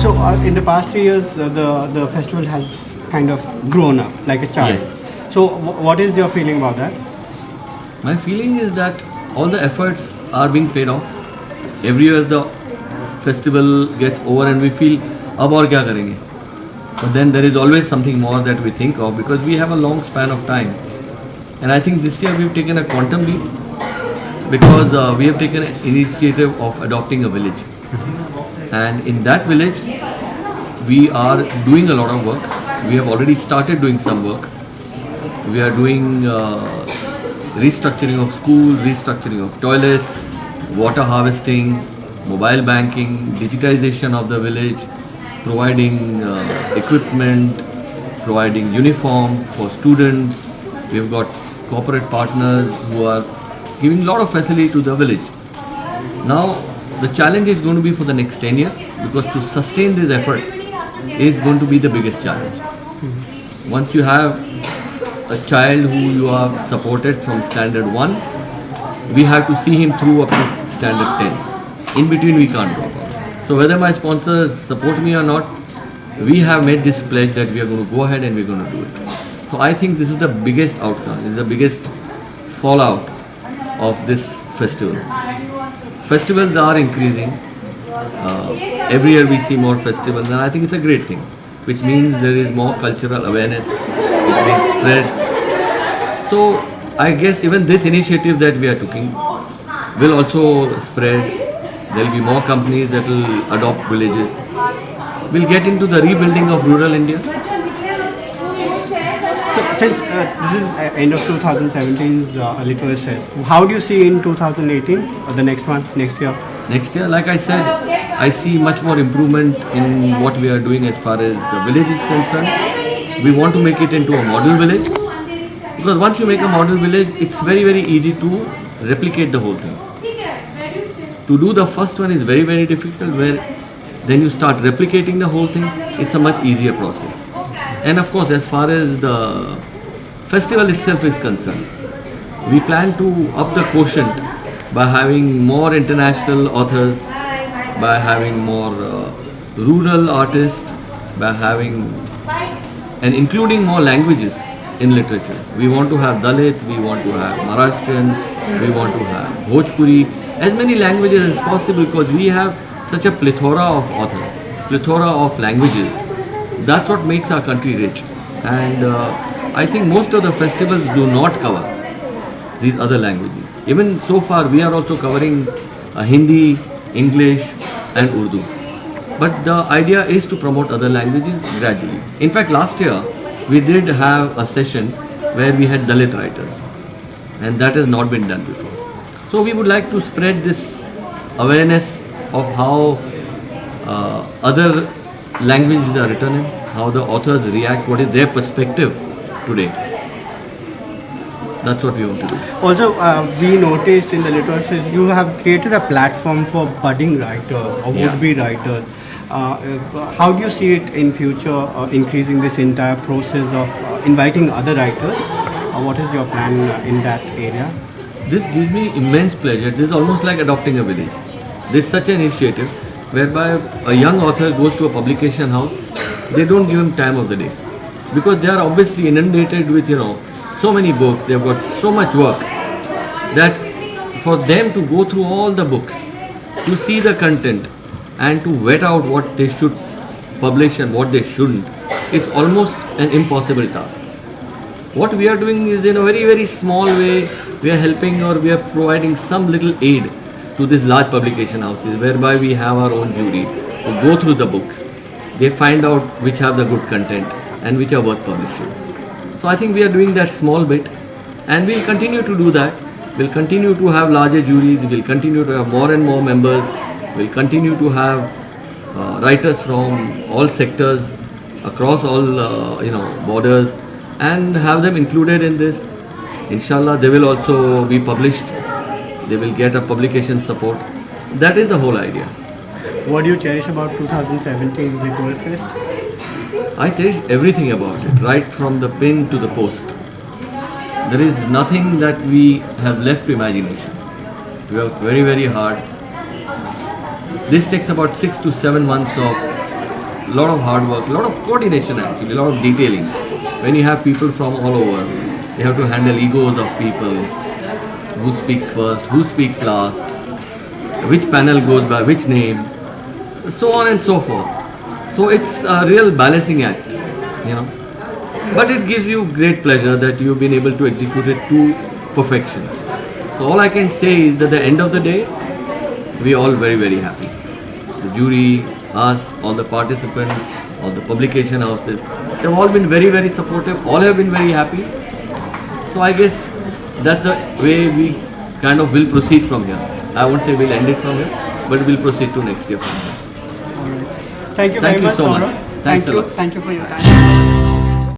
So in the past 3 years, the festival has kind of grown up like a child. Yes. So what is your feeling about that? My feeling is that all the efforts are being paid off. Every year the festival gets over and we feel, अब और क्या करेंगे? But then there is always something more that we think of because we have a long span of time. And I think this year we've taken a quantum leap because we have taken an initiative of adopting a village. And in that village, we are doing a lot of work. We have already started doing some work. We are doing restructuring of schools, restructuring of toilets, water harvesting, mobile banking, digitization of the village, providing equipment, providing uniform for students. We've got corporate partners who are giving a lot of facility to the village. Now, the challenge is going to be for the next 10 years because to sustain this effort is going to be the biggest challenge. Once you have a child who you have supported from standard 1, we have to see him through up to standard 10. In between we can't drop out. So whether my sponsors support me or not, we have made this pledge that we are going to go ahead and we're going to do it. So I think this is the biggest outcome, this is the biggest fallout of this festival. Festivals are increasing. Every year we see more festivals and I think it's a great thing, which means there is more cultural awareness it's being spread. So I guess even this initiative that we are taking will also spread. There will be more companies that will adopt villages. We'll get into the rebuilding of rural India. So since this is end of 2017's Literacy Fest, how do you see in 2018 or the next one, next year? Next year, like I said, I see much more improvement in what we are doing as far as the village is concerned. We want to make it into a model village because once you make a model village, it's very, very easy to replicate the whole thing. To do the first one is very, very difficult, where then you start replicating the whole thing. It's a much easier process. And of course, as far as the festival itself is concerned, we plan to up the quotient by having more international authors, by having more rural artists, by having and including more languages in literature. We want to have Dalit, we want to have Maharashtrian, we want to have Bhojpuri, as many languages as possible because we have such a plethora of authors, plethora of languages. That's what makes our country rich. And I think most of the festivals do not cover these other languages. Even so far, we are also covering Hindi, English and Urdu. But the idea is to promote other languages gradually. In fact, last year, we did have a session where we had Dalit writers. And that has not been done before. So we would like to spread this awareness of how other languages are written in, how the authors react, what is their perspective today. That's what we want to do. Also, we noticed in the literacy, you have created a platform for budding writers or would-be writers. How do you see it in future, increasing this entire process of inviting other writers? What is your plan in that area? This gives me immense pleasure. This is almost like adopting a village. This is such an initiative whereby a young author goes to a publication house, they don't give him time of the day because they are obviously inundated with so many books, they've got so much work that for them to go through all the books, to see the content and to vet out what they should publish and what they shouldn't, it's almost an impossible task. What we are doing is in a very, very small way, we are helping or we are providing some little aid to these large publication houses whereby we have our own jury to go through the books. They find out which have the good content and which are worth publishing. So I think we are doing that small bit and we'll continue to do that. We'll continue to have larger juries, we'll continue to have more and more members, we'll continue to have writers from all sectors across all borders and have them included in this. Inshallah, they will also be published. They will get a publication support. That is the whole idea. What do you cherish about 2017 Literacy Fest? I cherish everything about it, right from the pin to the post. There is nothing that we have left to imagination. We work very, very hard. This takes about 6 to 7 months of lot of hard work, lot of coordination actually, a lot of detailing. When you have people from all over, you have to handle egos of people, who speaks first, who speaks last, which panel goes by which name, so on and so forth. So it's a real balancing act, you know. But it gives you great pleasure that you've been able to execute it to perfection. So all I can say is that at the end of the day, we are all very, very happy. The jury, us, all the participants, all the publication houses, they've all been very, very supportive. All have been very happy. So I guess that's the way we kind of will proceed from here. I won't say we'll end it from here, but we'll proceed to next year from here. Thank you very Thank you much, so much. Saurabh. Thanks a lot. Thank you for your time.